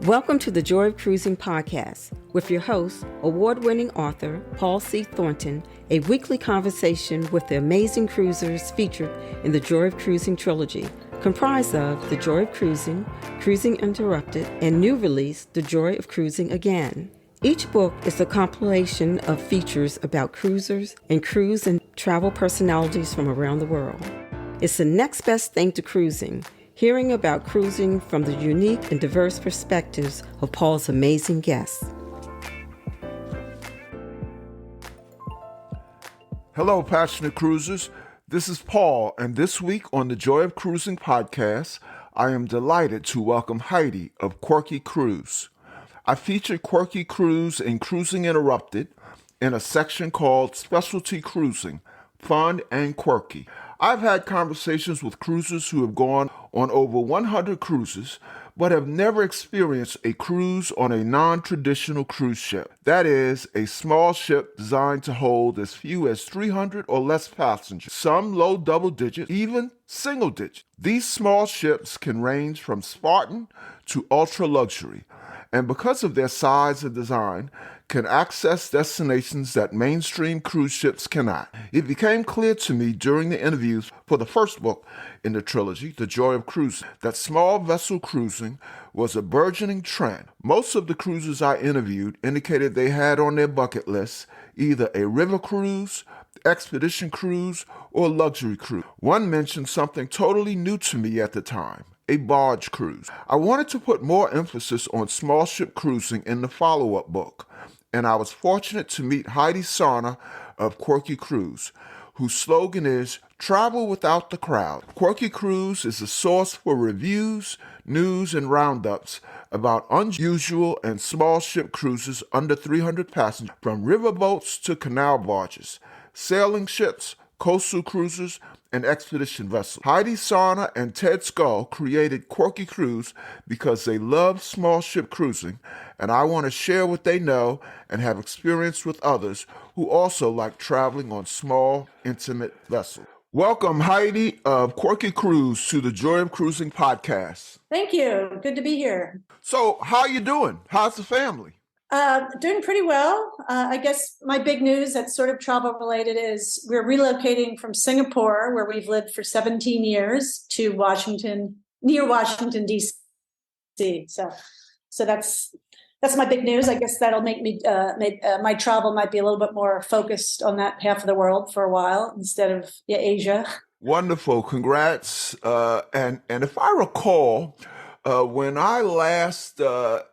Welcome to the Joy of Cruising podcast with your host, award-winning author Paul C. Thornton, a weekly conversation with the amazing cruisers featured in the Joy of Cruising trilogy, comprised of The Joy of Cruising, Cruising Interrupted, and new release, The Joy of Cruising Again. Each book is a compilation of features about cruisers and cruise and travel personalities from around the world. It's the next best thing to cruising, hearing about cruising from the unique and diverse perspectives of Paul's amazing guests. Hello, passionate cruisers. This is Paul, and this week on the Joy of Cruising podcast, I am delighted to welcome Heidi of Quirky Cruise. I featured Quirky Cruise in Cruising Interrupted in a section called Specialty Cruising, Fun and Quirky. I've had conversations with cruisers who have gone on over 100 cruises, but have never experienced a cruise on a non-traditional cruise ship. That is, a small ship designed to hold as few as 300 or less passengers, some low double digits, even single digits. These small ships can range from Spartan to ultra luxury, and because of their size and design, can access destinations that mainstream cruise ships cannot. It became clear to me during the interviews for the first book in the trilogy, The Joy of Cruising, that small vessel cruising was a burgeoning trend. Most of the cruisers I interviewed indicated they had on their bucket list either a river cruise, expedition cruise, or luxury cruise. One mentioned something totally new to me at the time: a barge cruise. I wanted to put more emphasis on small ship cruising in the follow-up book, and I was fortunate to meet Heidi Sarna of Quirky Cruise, whose slogan is "Travel Without the Crowd." Quirky Cruise is a source for reviews, news, and roundups about unusual and small ship cruises under 300 passengers, from riverboats to canal barges, sailing ships, coastal cruisers, and expedition vessels. Heidi Sarna and Ted Scull created Quirky Cruise because they love small ship cruising, and I want to share what they know and have experienced with others who also like traveling on small, intimate vessels. Welcome, Heidi of Quirky Cruise, to the Joy of Cruising podcast. Thank you. Good to be here. So, how you doing? How's the family? Doing pretty well. I guess my big news that's sort of travel related is we're relocating from Singapore, where we've lived for 17 years, to Washington, near Washington, D.C. So that's my big news. I guess that'll make me my travel might be a little bit more focused on that half of the world for a while instead of Asia. Wonderful. Congrats. And if I recall, when I last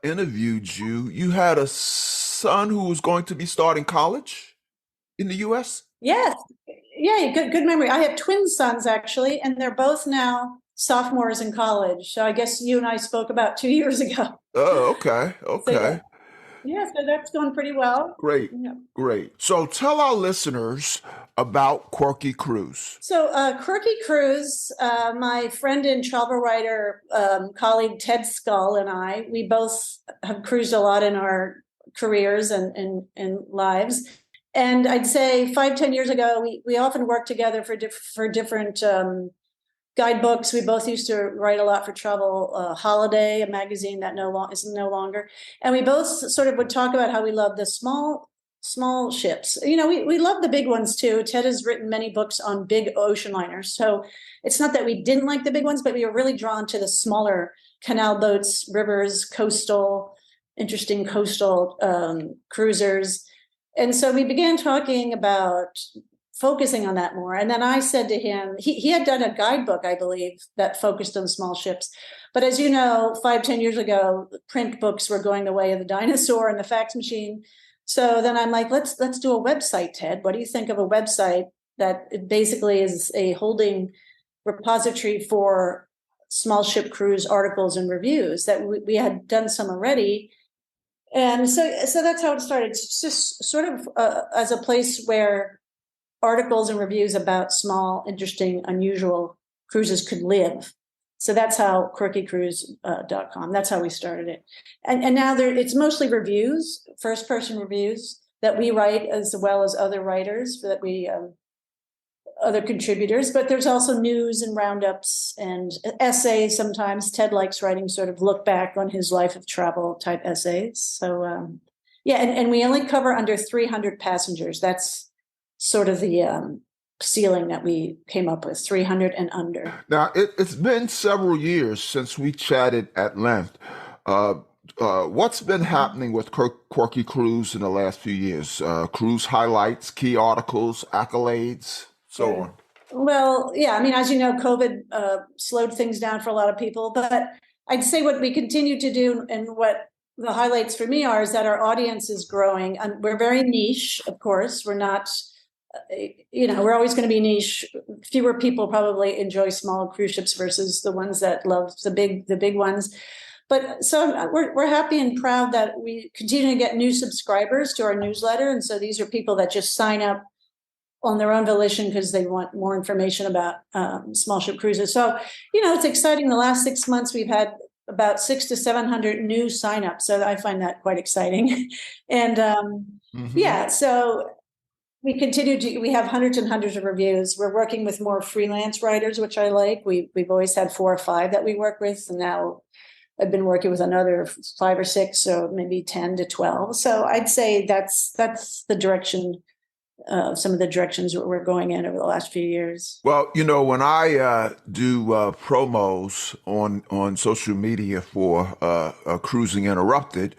interviewed you, you had a son who was going to be starting college in the U.S.? Yes. Yeah, good memory. I have twin sons, actually, and they're both now sophomores in college. So I guess you and I spoke about 2 years ago. Oh, okay. So, so that's going pretty well. Great. Yeah. Great. So tell our listeners about Quirky Cruise. So Quirky Cruise, my friend and travel writer colleague Ted Scull and I, we both have cruised a lot in our careers and lives. And I'd say 5-10 years ago, we often worked together for different guidebooks. We both used to write a lot for Travel Holiday, a magazine that is no longer. And we both sort of would talk about how we love the small ships. You know, we love the big ones too. Ted has written many books on big ocean liners. So it's not that we didn't like the big ones, but we were really drawn to the smaller canal boats, rivers, interesting coastal cruisers. And so we began talking about focusing on that more. And then I said to him, he had done a guidebook, I believe, that focused on small ships. But as you know, 5-10 years ago, print books were going the way of the dinosaur and the fax machine. So then I'm like, let's do a website, Ted. What do you think of a website that basically is a holding repository for small ship cruise articles and reviews? That we had done some already. And so that's how it started. It's just sort of as a place where articles and reviews about small, interesting, unusual cruises could live. So that's how quirkycruise.com. That's how we started it. And now it's mostly reviews, first-person reviews that we write, as well as other writers that we other contributors, but there's also news and roundups and essays. Sometimes Ted likes writing sort of look back on his life of travel type essays. So yeah, and we only cover under 300 passengers. That's sort of the ceiling that we came up with, 300 and under. Now, it's been several years since we chatted at length. What's been happening with Quirky Cruise in the last few years? Cruise highlights, key articles, accolades, so on. Well, yeah, I mean, as you know, COVID slowed things down for a lot of people, but I'd say what we continue to do and what the highlights for me are is that our audience is growing. And we're very niche, of course. We're not, we're always going to be niche. Fewer people probably enjoy small cruise ships versus the ones that love the big ones. But so we're happy and proud that we continue to get new subscribers to our newsletter. And so these are people that just sign up on their own volition because they want more information about small ship cruises. So, it's exciting. The last 6 months, we've had about 600 to 700 new signups. So I find that quite exciting. And yeah, so we we have hundreds and hundreds of reviews. We're working with more freelance writers, which I like. We've always had 4 or 5 that we work with. And now I've been working with another 5 or 6, so maybe 10 to 12. So I'd say that's the direction, some of the directions we're going in over the last few years. Well, when I do promos on social media for Cruising Interrupted,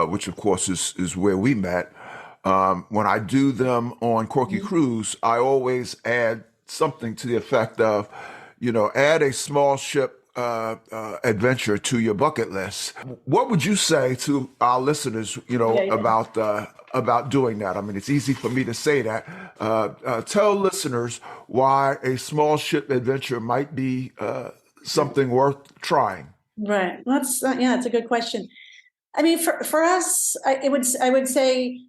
which of course is where we met, when I do them on Quirky Cruise, I always add something to the effect of, add a small ship adventure to your bucket list. What would you say to our listeners, about doing that? I mean, it's easy for me to say that. Tell listeners why a small ship adventure might be something worth trying. Right. Well, it's a good question. I mean, for us, I would say,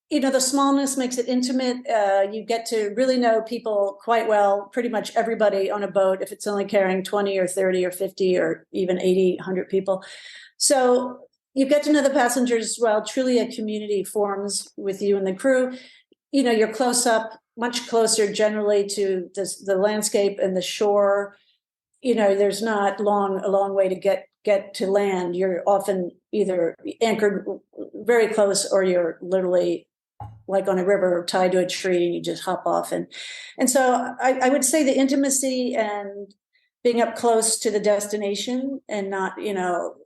the smallness makes it intimate. You get to really know people quite well, pretty much everybody on a boat, if it's only carrying 20 or 30 or 50 or even 80, 100 people. So you get to know the passengers well. Truly a community forms with you and the crew. You're close up, much closer generally to the landscape and the shore. There's not a long way to get to land. You're often either anchored very close or you're literally like on a river tied to a tree and you just hop off. And so I would say the intimacy and being up close to the destination and not,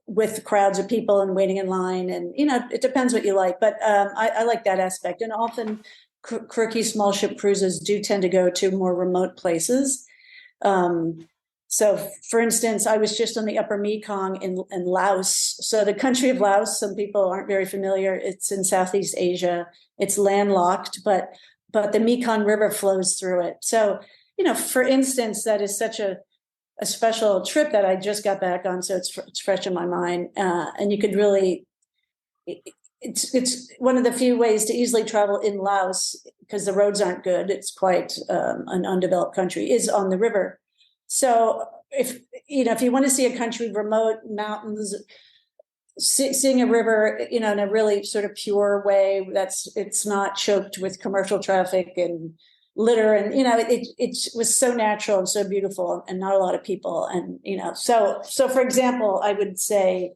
with crowds of people and waiting in line. And, it depends what you like, but I like that aspect. And often quirky small ship cruises do tend to go to more remote places. So for instance, I was just on the upper Mekong in Laos. So the country of Laos, some people aren't very familiar. It's in Southeast Asia. It's landlocked, but the Mekong River flows through it. So, for instance, that is such a special trip that I just got back on. So it's fresh in my mind. And you could really, it's one of the few ways to easily travel in Laos because the roads aren't good. It's quite an undeveloped country, is on the river. So if you want to see a country, remote mountains, seeing a river, in a really sort of pure way, it's not choked with commercial traffic and litter. And, it was so natural and so beautiful and not a lot of people. And, so for example, I would say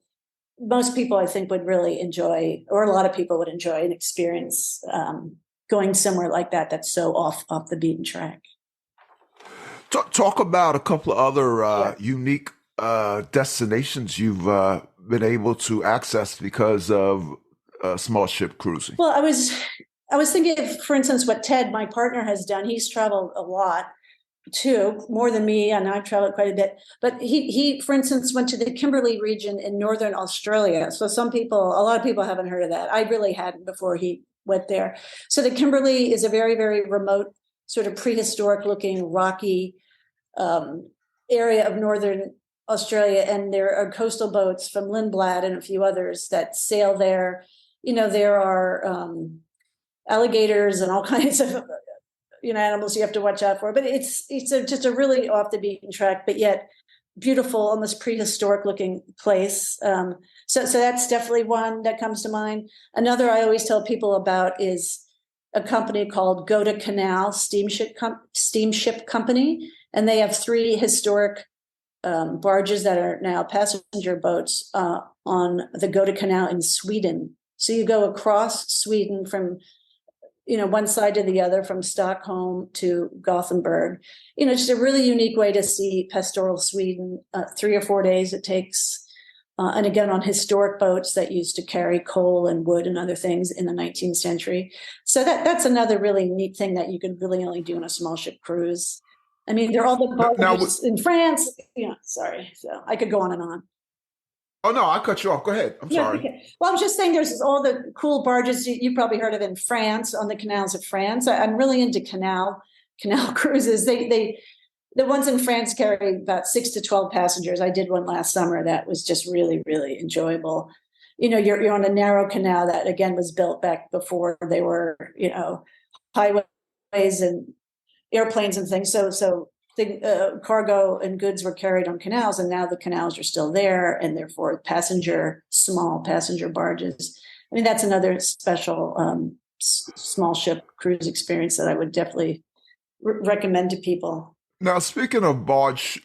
most people I think would really enjoy, or a lot of people would enjoy an experience going somewhere like that. That's so off the beaten track. Talk about a couple of other unique destinations you've been able to access because of small ship cruising. Well, I was thinking of, for instance, what Ted, my partner, has done. He's traveled a lot too, more than me, and I've traveled quite a bit. But he, for instance, went to the Kimberley region in northern Australia. So a lot of people haven't heard of that. I really hadn't before he went there. So the Kimberley is a very, very remote, sort of prehistoric looking rocky area of northern Australia, and there are coastal boats from Lindblad and a few others that sail there. There are alligators and all kinds of animals you have to watch out for. But it's just a really off the beaten track, but yet beautiful, almost prehistoric looking place. So that's definitely one that comes to mind. Another I always tell people about is a company called Go to Canal Steamship Company, and they have three historic barges that are now passenger boats on the Go to Canal in Sweden. So you go across Sweden from one side to the other, from Stockholm to Gothenburg. Just a really unique way to see pastoral Sweden. 3 or 4 days it takes. And again, on historic boats that used to carry coal and wood and other things in the 19th century. So that's another really neat thing that you can really only do on a small ship cruise. I mean, they're all the barges in France. Sorry. So I could go on and on. Oh, no, I cut you off. Go ahead. I'm sorry. Okay. Well, I'm just saying there's all the cool barges you probably heard of in France, on the canals of France. I'm really into canal cruises. The ones in France carry about 6 to 12 passengers. I did one last summer that was just really, really enjoyable. You're on a narrow canal that, again, was built back before they were, highways and airplanes and things. So the cargo and goods were carried on canals, and now the canals are still there, and therefore small passenger barges. I mean, that's another special small ship cruise experience that I would definitely recommend to people. Now, speaking of barge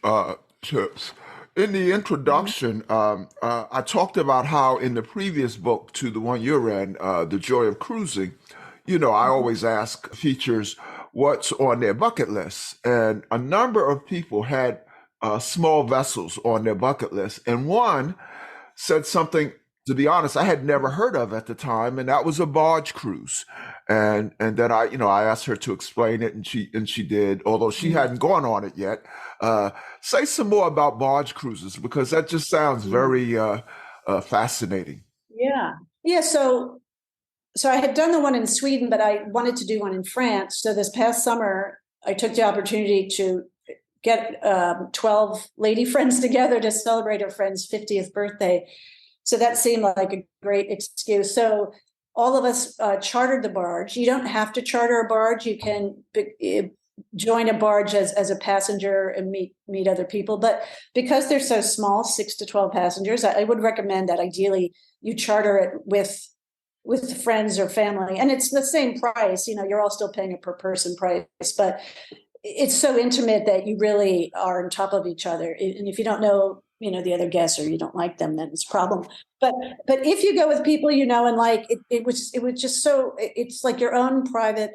ships, in the introduction, I talked about how in the previous book to the one you're in, The Joy of Cruising, I always ask features what's on their bucket list. And a number of people had small vessels on their bucket list. And one said something, to be honest, I had never heard of at the time, and that was a barge cruise. And then I asked her to explain it, and she did, although she hadn't gone on it yet. Say some more about barge cruises, because that just sounds very fascinating. Yeah. So I had done the one in Sweden, but I wanted to do one in France. So this past summer, I took the opportunity to get 12 lady friends together to celebrate her friend's 50th birthday. So that seemed like a great excuse. So all of us chartered the barge. You don't have to charter a barge. You can join a barge as a passenger and meet other people. But because they're so small, 6 to 12 passengers, I would recommend that ideally you charter it with friends or family. And it's the same price. You're all still paying a per person price, but it's so intimate that you really are on top of each other. And if you don't know, the other guests, or you don't like them, then it's a problem. But if you go with people, and like, it was just so, it's like your own private,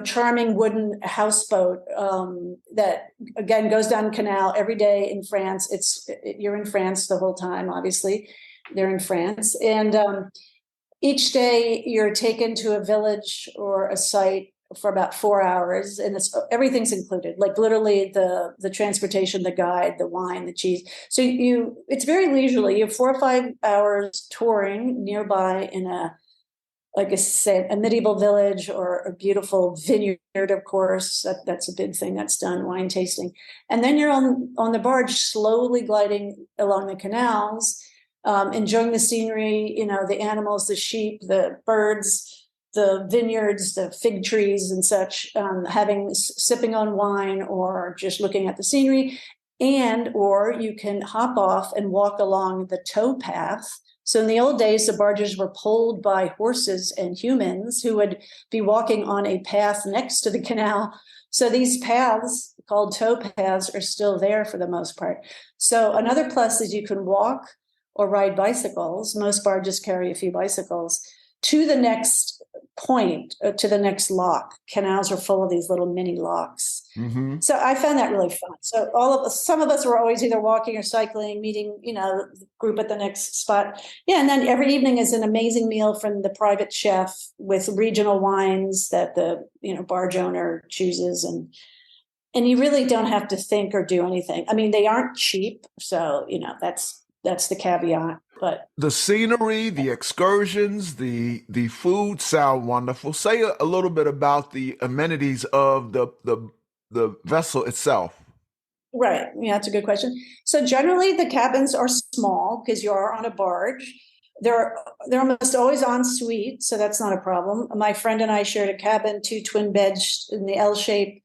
charming wooden houseboat that, again, goes down canal every day in France. You're in France the whole time, obviously. They're in France. And each day you're taken to a village or a site for about 4 hours, and everything's included, like literally the transportation, the guide, the wine, the cheese. So it's very leisurely. You have 4 or 5 hours touring nearby in a medieval village or a beautiful vineyard, of course. That's a big thing that's done, wine tasting. And then you're on the barge, slowly gliding along the canals, enjoying the scenery, the animals, the sheep, the birds, the vineyards, the fig trees and such, sipping on wine or just looking at the scenery. Or you can hop off and walk along the tow path. So in the old days, the barges were pulled by horses and humans who would be walking on a path next to the canal. So these paths, called tow paths, are still there for the most part. So another plus is you can walk or ride bicycles. Most barges carry a few bicycles to the next point, to the next lock. Canals are full of these little mini locks. Mm-hmm. So I found that really fun. So some of us were always either walking or cycling, meeting, the group at the next spot. Yeah. And then every evening is an amazing meal from the private chef with regional wines that the, barge owner chooses. And you really don't have to think or do anything. I mean, they aren't cheap. So, that's the caveat. But the scenery, the excursions, the food sound wonderful. Say a little bit about the amenities of the vessel itself. Right. Yeah, that's a good question. So generally the cabins are small because you are on a barge. They're almost always en suite, so that's not a problem. My friend and I shared a cabin, 2 twin beds in the L shape,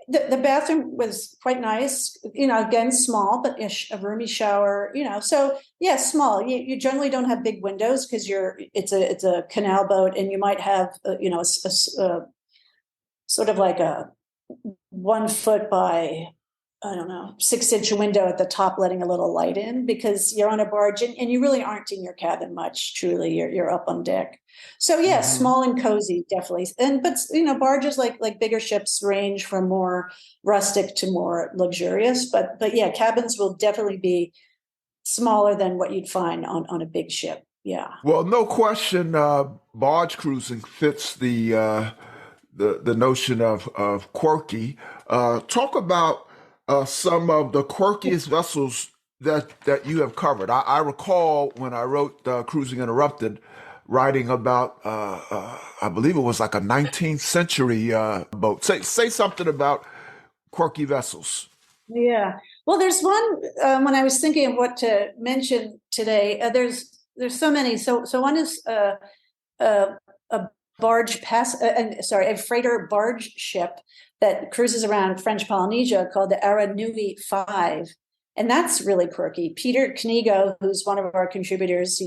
The bathroom was quite nice, again, small, but a roomy shower, so yeah, small. You generally don't have big windows because it's a canal boat, and you might have, sort of like a 1 foot by, I don't know, 6-inch window at the top, letting a little light in, because you're on a barge and you really aren't in your cabin much. Truly, you're up on deck. So yeah, small and cozy, definitely. But barges like bigger ships range from more rustic to more luxurious. But yeah, cabins will definitely be smaller than what you'd find on a big ship. Yeah. Well, no question, barge cruising fits the notion of quirky. Talk about some of the quirkiest vessels that you have covered. I recall when I wrote Cruising Interrupted, writing about I believe it was like a 19th century boat. Say something about quirky vessels. Yeah. Well, there's one, when I was thinking of what to mention today, there's so many. So one is a barge a freighter barge ship that cruises around French Polynesia called the Aranui 5. And that's really quirky. Peter Knigo, who's one of our contributors,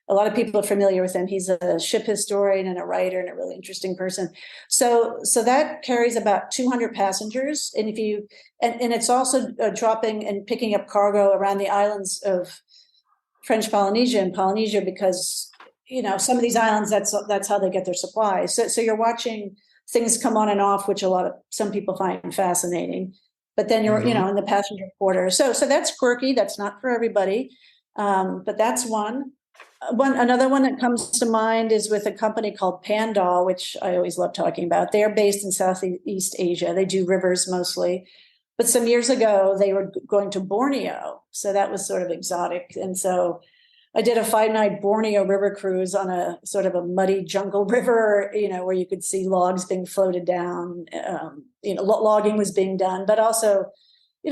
a lot of people are familiar with him. He's a ship historian and a writer and a really interesting person. So that carries about 200 passengers. And and it's also dropping and picking up cargo around the islands of French Polynesia and Polynesia, because some of these islands, that's how they get their supplies. So you're watching things come on and off, which some people find fascinating. But then you're in the passenger quarter. So that's quirky. That's not for everybody, but that's one. Another one that comes to mind is with a company called Pandal, which I always love talking about. They're based in Southeast Asia. They do rivers mostly. But some years ago, they were going to Borneo. So that was sort of exotic. And so I did a 5-night Borneo river cruise on a sort of a muddy jungle river, where you could see logs being floated down. Logging was being done, but also,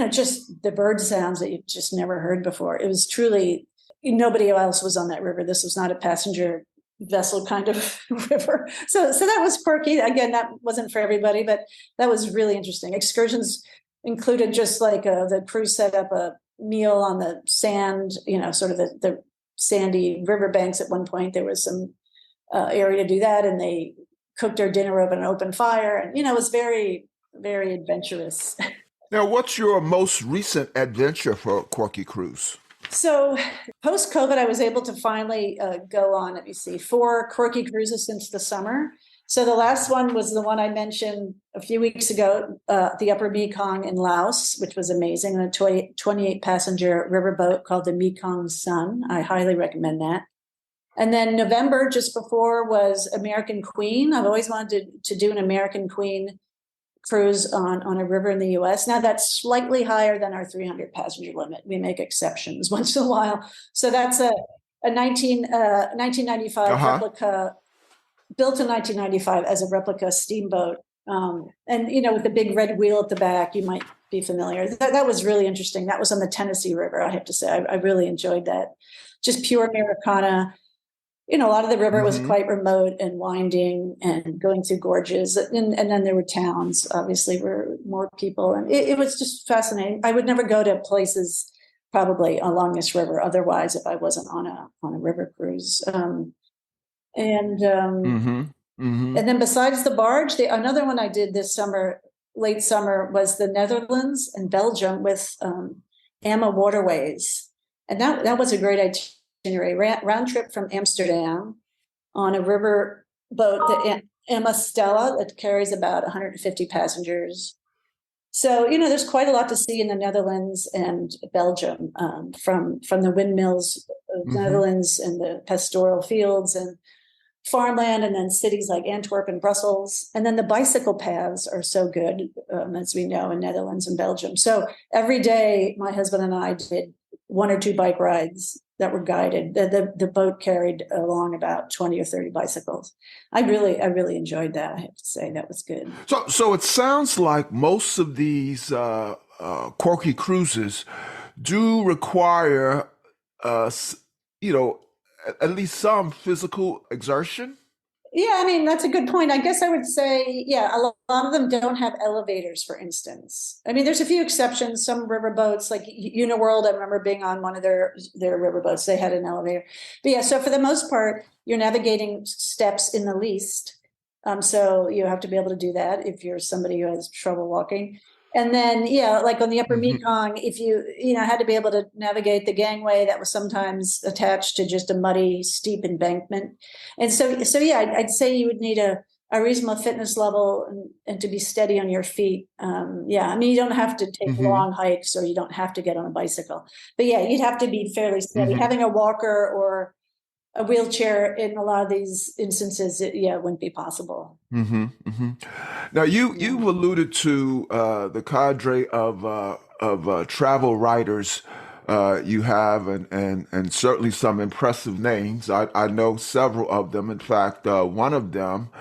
just the bird sounds that you just never heard before. It was truly, nobody else was on that river. This was not a passenger vessel kind of river. So that was quirky. Again, that wasn't for everybody, but that was really interesting. Excursions included just like the crew set up a meal on the sand, sort of the sandy riverbanks. At one point, there was some area to do that, and they cooked our dinner over an open fire. And, it was very, very adventurous. Now, what's your most recent adventure for Quirky Cruise? So post-COVID, I was able to finally go on, 4 quirky cruises since the summer. So the last one was the one I mentioned a few weeks ago, the Upper Mekong in Laos, which was amazing. A 28-passenger riverboat called the Mekong Sun. I highly recommend that. And then November, just before, was American Queen. I've always wanted to do an American Queen cruise on a river in the U.S. Now that's slightly higher than our 300 passenger limit. We make exceptions once in a while. So that's a 1995 replica, built in 1995 as a replica steamboat. And, with the big red wheel at the back, you might be familiar. That was really interesting. That was on the Tennessee River, I have to say. I really enjoyed that. Just pure Americana. A lot of the river was quite remote and winding and going through gorges. And then there were towns, obviously, where more people. And it was just fascinating. I would never go to places probably along this river otherwise if I wasn't on a river cruise. And then besides the barge, another one I did this summer, late summer, was the Netherlands and Belgium with Amma Waterways. And that was a great itinerary. Round trip from Amsterdam on a river boat, the Amma Stella, that carries about 150 passengers. So, there's quite a lot to see in the Netherlands and Belgium, from the windmills of the Netherlands and the pastoral fields and farmland, and then cities like Antwerp and Brussels. And then the bicycle paths are so good, as we know, in Netherlands and Belgium. So every day, my husband and I did 1 or 2 bike rides that were guided. The boat carried along about 20 or 30 bicycles. I really enjoyed that. I have to say that was good. So it sounds like most of these quirky cruises do require, at least some physical exertion. Yeah, I mean, that's a good point. I guess I would say, yeah, a lot of them don't have elevators, for instance. I mean, there's a few exceptions. Some riverboats, like Uniworld, I remember being on one of their riverboats, they had an elevator. But yeah, so for the most part, you're navigating steps in the least. So you have to be able to do that if you're somebody who has trouble walking. And then, yeah, like on the upper Hmm. Mekong, if you had to be able to navigate the gangway that was sometimes attached to just a muddy, steep embankment. And so yeah, I'd say you would need a reasonable fitness level and to be steady on your feet. Yeah, I mean, you don't have to take Hmm. long hikes or you don't have to get on a bicycle, but yeah, you'd have to be fairly steady. Hmm. Having a walker or a wheelchair in a lot of these instances, yeah, it wouldn't be possible. Hmm. Hmm. Now, you've Yeah. alluded to the cadre of travel writers you have, and certainly some impressive names. I know several of them. In fact, one of them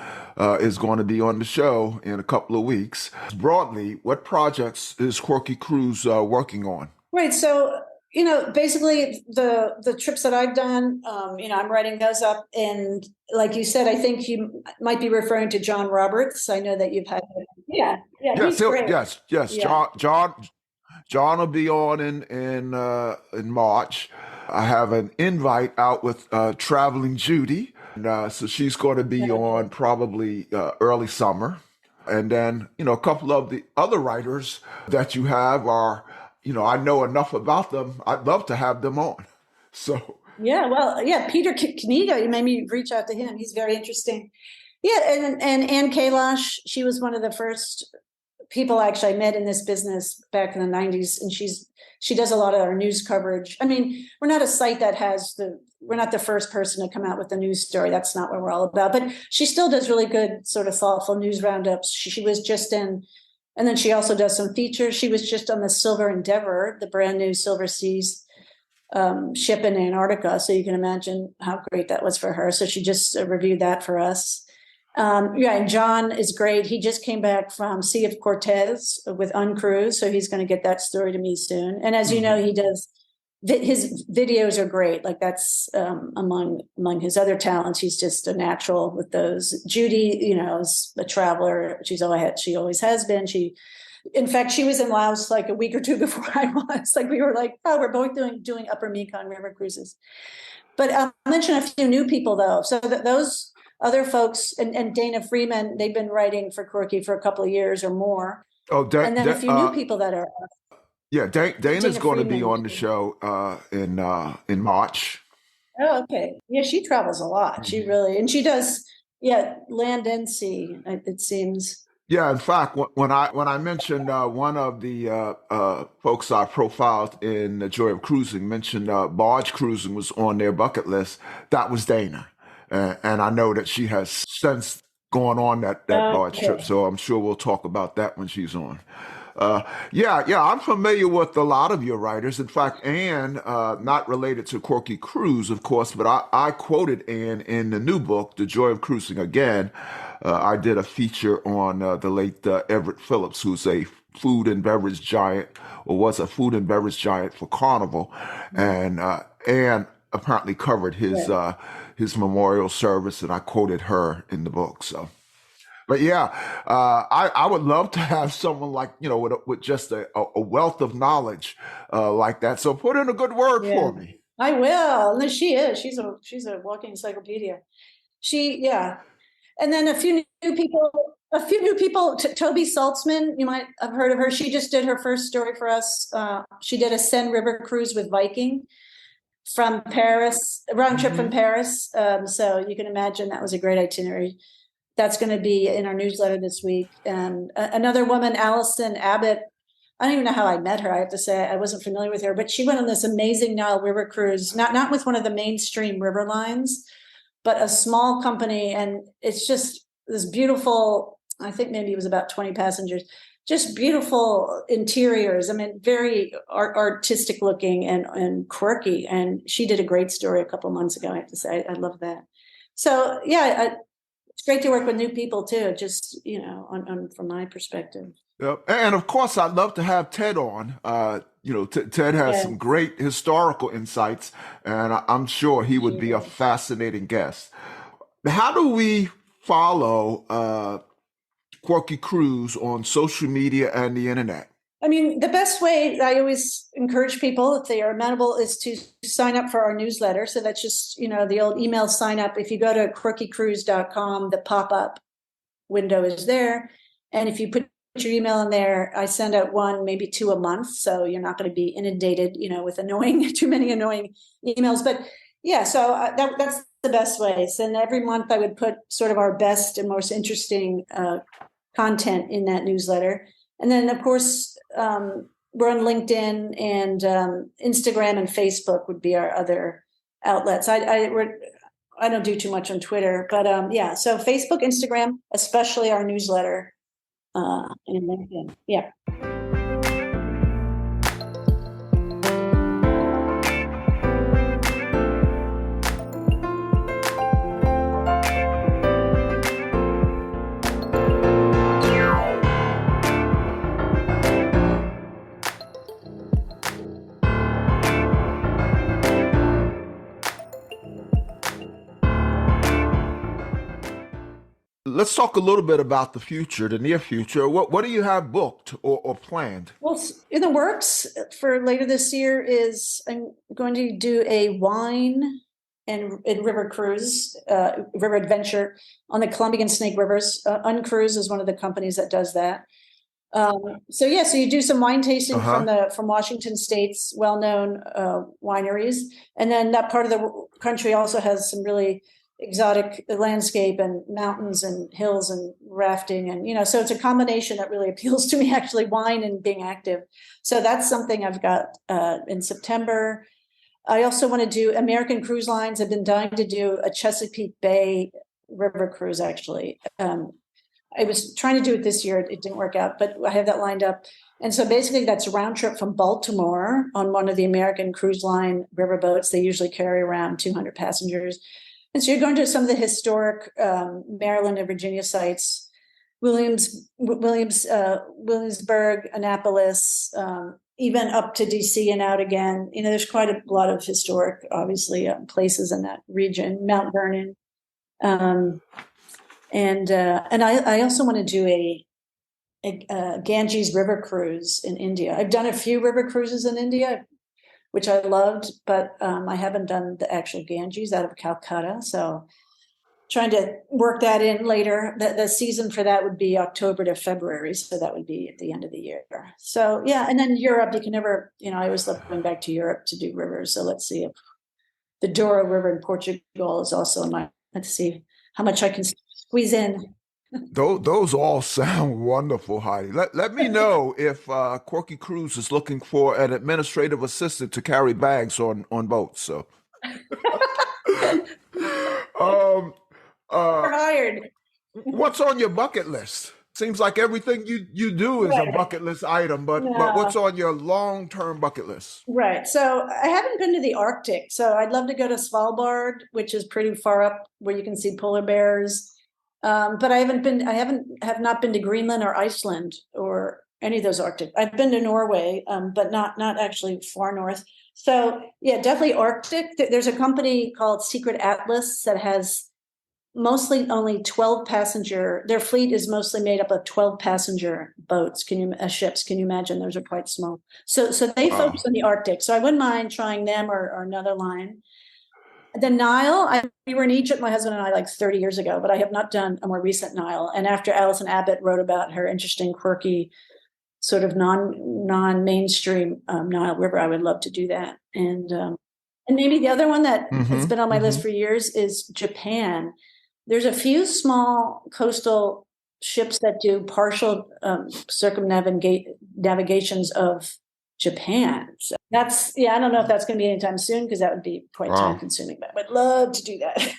is going to be on the show in a couple of weeks. Broadly, what projects is Quirky Cruise working on? Right. So, basically the trips that I've done, I'm writing those up. And like you said, I think you might be referring to John Roberts. I know that you've had him. Yeah, yeah, Yes, he's great. yes. Yeah. John will be on in March. I have an invite out with traveling Judy, and, so she's going to be on Okay. probably early summer. And then a couple of the other writers that you have are, I know enough about them. I'd love to have them on. So Yeah. Well, yeah, Peter Kniga, you made me reach out to him. He's very interesting. Yeah, and Ann Kailash, she was one of the first people actually I met in this business back in the 90s, and she does a lot of our news coverage. I mean, we're not a site that has we're not the first person to come out with a news story. That's not what we're all about. But she still does really good, sort of thoughtful news roundups. She was just in, and then she also does some features. She was just on the Silver Endeavor, the brand new Silver Seas ship in Antarctica. So you can imagine how great that was for her. So she just reviewed that for us. Yeah, and John is great. He just came back from Sea of Cortez with Uncruise, so he's going to get that story to me soon. And as you know, mhm. he does his videos are great. Like that's among his other talents. He's just a natural with those. Judy, is a traveler. She always has been. In fact, she was in Laos like a week or two before I was. Like we were like, oh, we're both doing Upper Mekong River cruises. But I'll mention a few new people though. So that those other folks and Dana Freeman, they've been writing for Quirky for a couple of years or more. Oh, And then a few new people that are yeah, Dana's Dana going to be Freeman. on the show in March. Oh, okay. Yeah, she travels a lot. She Mhm. really, and she does, yeah, land and sea, it seems. Yeah, in fact, when I mentioned one of the folks I profiled in the Joy of Cruising mentioned barge cruising was on their bucket list, that was Dana, and I know that she has since gone on that barge trip, Okay. so I'm sure we'll talk about that when she's on. Yeah, I'm familiar with a lot of your writers. In fact, Anne, not related to Quirky Cruise, of course, but I quoted Anne in the new book, The Joy of Cruising Again. I did a feature on the late Everett Phillips, who's a food and beverage giant, or was a food and beverage giant for Carnival, and Anne apparently covered Yeah. his memorial service, and I quoted her in the book. So. But yeah, I would love to have someone like with just a wealth of knowledge like that. So put in a good word Yeah. for me. I will. No, she is. She's a walking encyclopedia. Yeah. And then a few new people. Toby Saltzman, you might have heard of her. She just did her first story for us. She did a Seine River cruise with Viking from Paris, a round trip from Hmm. Paris. So you can imagine that was a great itinerary. That's going to be in our newsletter this week. And another woman, Allison Abbott. I don't even know how I met her. I have to say I wasn't familiar with her, but she went on this amazing Nile River cruise, not with one of the mainstream river lines, but a small company. And it's just this beautiful, I think maybe it was about 20 passengers, just beautiful interiors. I mean, very artistic looking and quirky. And she did a great story a couple months ago. I have to say, I love that. So yeah, it's great to work with new people too, just, on from my perspective. Yep. And of course, I'd love to have Ted on. Ted has Yeah. some great historical insights, and I'm sure he would be a Yeah. fascinating guest. How do we follow Quirky Cruise on social media and the internet? I mean, the best way I always encourage people, if they are amenable, is to sign up for our newsletter. So that's just, the old email sign up. If you go to quirkycruise.com, the pop-up window is there. And if you put your email in there, I send out one, maybe two a month. So you're not going to be inundated, with too many annoying emails. But yeah, so that's the best way. So and every month I would put sort of our best and most interesting content in that newsletter. And then, of course, we're on LinkedIn and Instagram and Facebook would be our other outlets. I don't do too much on Twitter, but yeah. So Facebook, Instagram, especially our newsletter, and LinkedIn. Yeah. Let's talk a little bit about the future, the near future. What do you have booked or planned? Well, in the works for later this year is I'm going to do a wine and river cruise, river adventure on the Columbia and Snake Rivers. Uncruise is one of the companies that does that. So you do some wine tasting from Washington State's well-known wineries, and then that part of the country also has some really exotic landscape and mountains and hills and rafting, and so it's a combination that really appeals to me, actually, wine and being active. So that's something I've got in September. I also want to do American Cruise Lines. I've been dying to do a Chesapeake Bay river cruise, actually. I was trying to do it this year. It didn't work out, but I have that lined up. And so basically that's a round trip from Baltimore on one of the American Cruise Line river boats. They usually carry around 200 passengers. And so you're going to some of the historic Maryland and Virginia sites, Williamsburg, Annapolis, even up to DC and out again. There's quite a lot of historic, obviously, places in that region, Mount Vernon. And I also want to do a Ganges river cruise in India. I've done a few river cruises in India, which I loved, but I haven't done the actual Ganges out of Calcutta. So trying to work that in later. The season for that would be October to February. So that would be at the end of the year. So yeah. And then Europe, you can never, I always love going back to Europe to do rivers. So let's see if the Douro River in Portugal is also in my, let's see how much I can squeeze in. Those all sound wonderful, Heidi. Let me know if Quirky Cruise is looking for an administrative assistant to carry bags on boats. So, We're hired. What's on your bucket list? Seems like everything you do is a bucket list item, but what's on your long-term bucket list? Right. So I haven't been to the Arctic. So I'd love to go to Svalbard, which is pretty far up where you can see polar bears. But I have not been to Greenland or Iceland or any of those Arctic. I've been to Norway, but not actually far north. So yeah, definitely Arctic. There's a company called Secret Atlas that has mostly only 12 passenger. Their fleet is mostly made up of 12 passenger boats. Ships? Can you imagine? Those are quite small. So they focus on the Arctic. So I wouldn't mind trying them or another line. The Nile, we were in Egypt, my husband and I, like 30 years ago, but I have not done a more recent Nile. And after Alison Abbott wrote about her interesting, quirky, sort of non-mainstream Nile River, I would love to do that. And maybe the other one that has been on my list for years is Japan. There's a few small coastal ships that do partial circumnavigations of Japan. So I don't know if that's going to be anytime soon because that would be quite time consuming, but I would love to do that.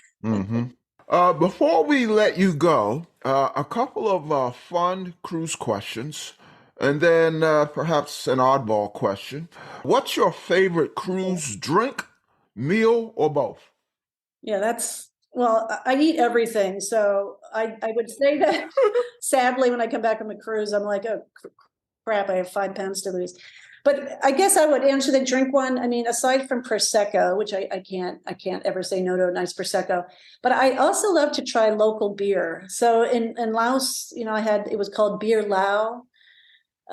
Before we let you go, a couple of fun cruise questions and then perhaps an oddball question. What's your favorite cruise drink, meal, or both? Yeah, I eat everything. So I would say that sadly, when I come back from a cruise, I'm like, oh crap, I have 5 pounds to lose. But I guess I would answer the drink one. I mean, aside from Prosecco, which I can't ever say no to a nice Prosecco, but I also love to try local beer. So in Laos, it was called Beer Lao.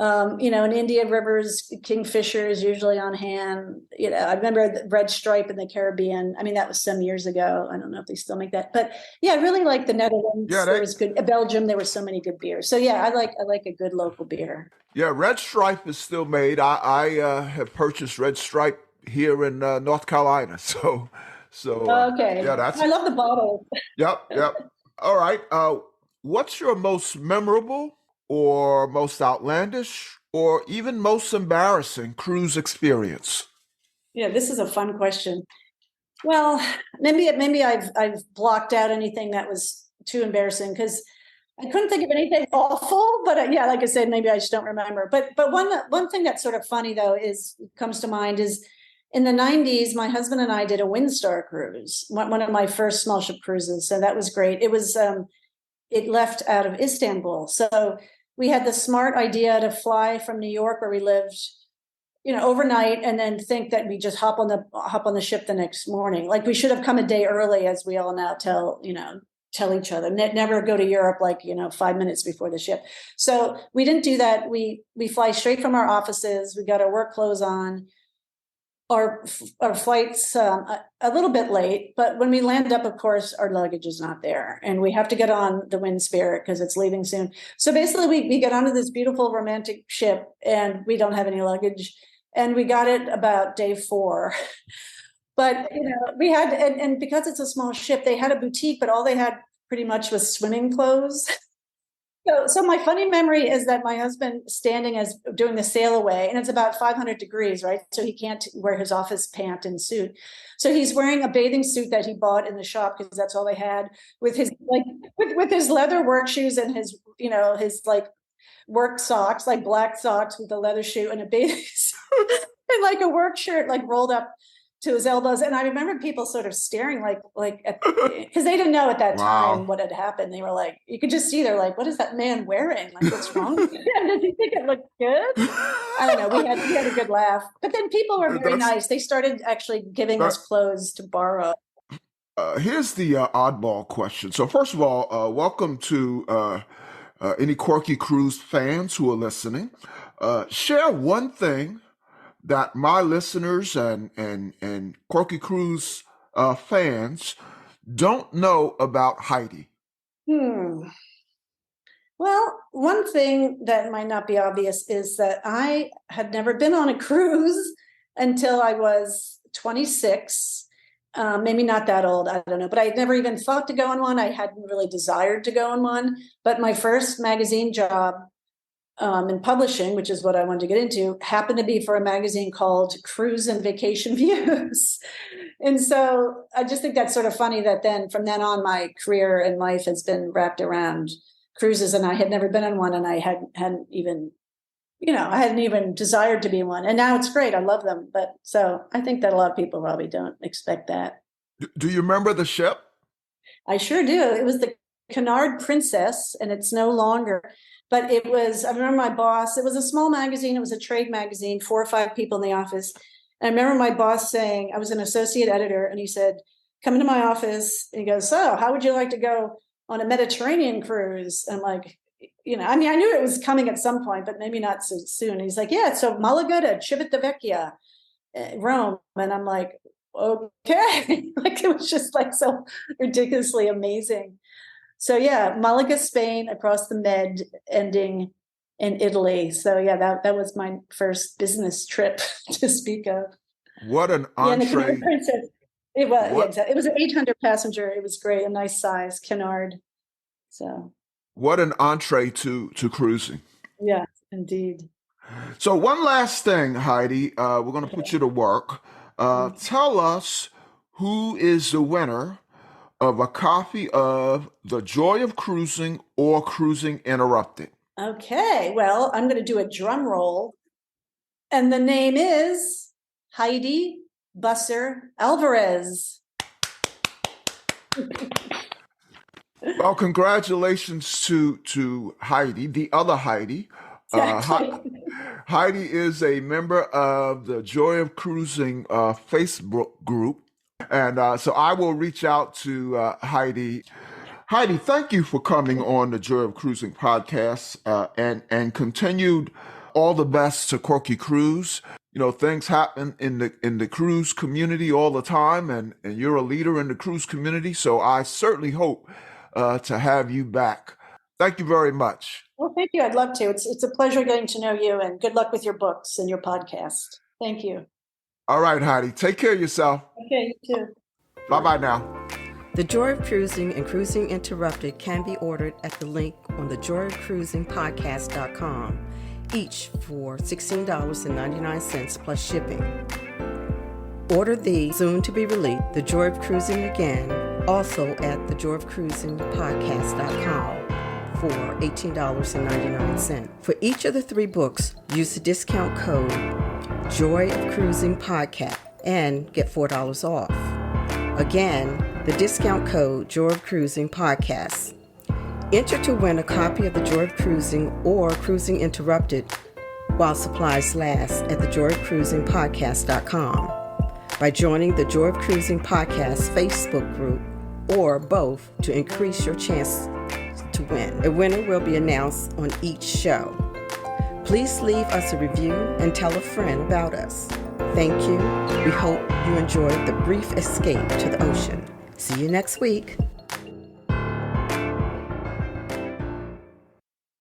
In Indian rivers, Kingfisher is usually on hand. I remember the Red Stripe in the Caribbean. I mean, that was some years ago. I don't know if they still make that, but yeah, I really like the Netherlands. Yeah, There was good. Belgium, there were so many good beers. So yeah, I like a good local beer. yeah, Red Stripe is still made. I have purchased Red Stripe here in North Carolina. So Okay, yeah, that's I love the bottle. yep. All right. What's your most memorable or most outlandish or even most embarrassing cruise experience? Yeah, this is a fun question. Well, maybe I've blocked out anything that was too embarrassing because I couldn't think of anything awful. But yeah, like I said, maybe I just don't remember. But one thing that's sort of funny though comes to mind is in the 90s, my husband and I did a Windstar cruise, one of my first small ship cruises. So that was great. It left out of Istanbul, so we had the smart idea to fly from New York, where we lived, overnight, and then think that we just hop on the ship the next morning. Like we should have come a day early, as we all now tell each other. Never go to Europe 5 minutes before the ship. So we didn't do that. We fly straight from our offices. We got our work clothes on. Our flight's a little bit late, but when we land up, of course, our luggage is not there, and we have to get on the Wind Spirit because it's leaving soon. So basically, we get onto this beautiful romantic ship, and we don't have any luggage, and we got it about day 4. But we had, and because it's a small ship, they had a boutique, but all they had pretty much was swimming clothes. So my funny memory is that my husband standing as doing the sail away, and it's about 500 degrees, right? So he can't wear his office pant and suit. So he's wearing a bathing suit that he bought in the shop because that's all they had, with his with his leather work shoes and his work socks, like black socks with a leather shoe and a bathing suit and a work shirt rolled up to his elbows. And I remember people sort of staring because they didn't know at that time Wow. what had happened. They were like, you could just see, they're like, what is that man wearing? What's wrong with him? Does he think it looked good? I don't know. We had a good laugh. But then people were very That's nice. They started actually giving that. us clothes to borrow. Here's the oddball question. So first of all, welcome to any Quirky Cruise fans who are listening. Share one thing that my listeners and Quirky Cruise fans don't know about Heidi. Hmm. Well, one thing that might not be obvious is that I had never been on a cruise until I was 26. Maybe not that old, I don't know, but I had never even thought to go on one. I hadn't really desired to go on one. But my first magazine job in publishing, which is what I wanted to get into, happened to be for a magazine called Cruise and Vacation Views. And so I just think that's sort of funny that then from then on, my career and life has been wrapped around cruises, and I had never been on one, and I hadn't even desired to be one. And now it's great. I love them. But so I think that a lot of people probably don't expect that. Do you remember the ship? I sure do. It was the Canard Princess, and it's no longer. But I remember my boss, it was a small magazine. It was a trade magazine, 4 or 5 people in the office. And I remember my boss saying, I was an associate editor, and he said, come into my office. And he goes, so how would you like to go on a Mediterranean cruise? And I'm like, I knew it was coming at some point, but maybe not so soon. And he's like, yeah, so Malaga to Civitavecchia, Rome. And I'm like, okay. It was just so ridiculously amazing. So yeah, Malaga, Spain, across the Med, ending in Italy. So yeah, that was my first business trip to speak of. What an Yeah, and the entree! Canard Princess. It was, yeah, What exactly. It was an 800 passenger. It was great, a nice size Canard. So what an entree to cruising. yeah, indeed. So one last thing, Heidi, we're going to put you to work. Tell us who is the winner of a copy of The Joy of Cruising or Cruising Interrupted. Okay, well, I'm going to do a drum roll, and the name is Heidi Busser Alvarez. Well, congratulations to Heidi, the other Heidi. Exactly. Heidi is a member of the Joy of Cruising Facebook group. And so I will reach out to Heidi. Heidi, thank you for coming on the Joy of Cruising podcast and continued all the best to Quirky Cruise. You know, things happen in the cruise community all the time, and you're a leader in the cruise community. So I certainly hope to have you back. Thank you very much. Well, thank you. I'd love to. It's a pleasure getting to know you, and good luck with your books and your podcast. Thank you. All right, Heidi, take care of yourself. Okay, you too. Bye-bye now. The Joy of Cruising and Cruising Interrupted can be ordered at the link on the joyofcruisingpodcast.com, each for $16.99 plus shipping. Order the soon-to-be-released The Joy of Cruising Again, also at thejoyofcruisingpodcast.com for $18.99. For each of the 3 books, use the discount code Joy of Cruising Podcast and get $4 off. Again, the discount code Joy of Cruising Podcast. Enter to win a copy of The Joy of Cruising or Cruising Interrupted while supplies last at thejoyofcruisingpodcast.com by joining the Joy of Cruising Podcast Facebook group or both to increase your chance to win. A winner will be announced on each show. Please leave us a review and tell a friend about us. Thank you. We hope you enjoyed the brief escape to the ocean. See you next week.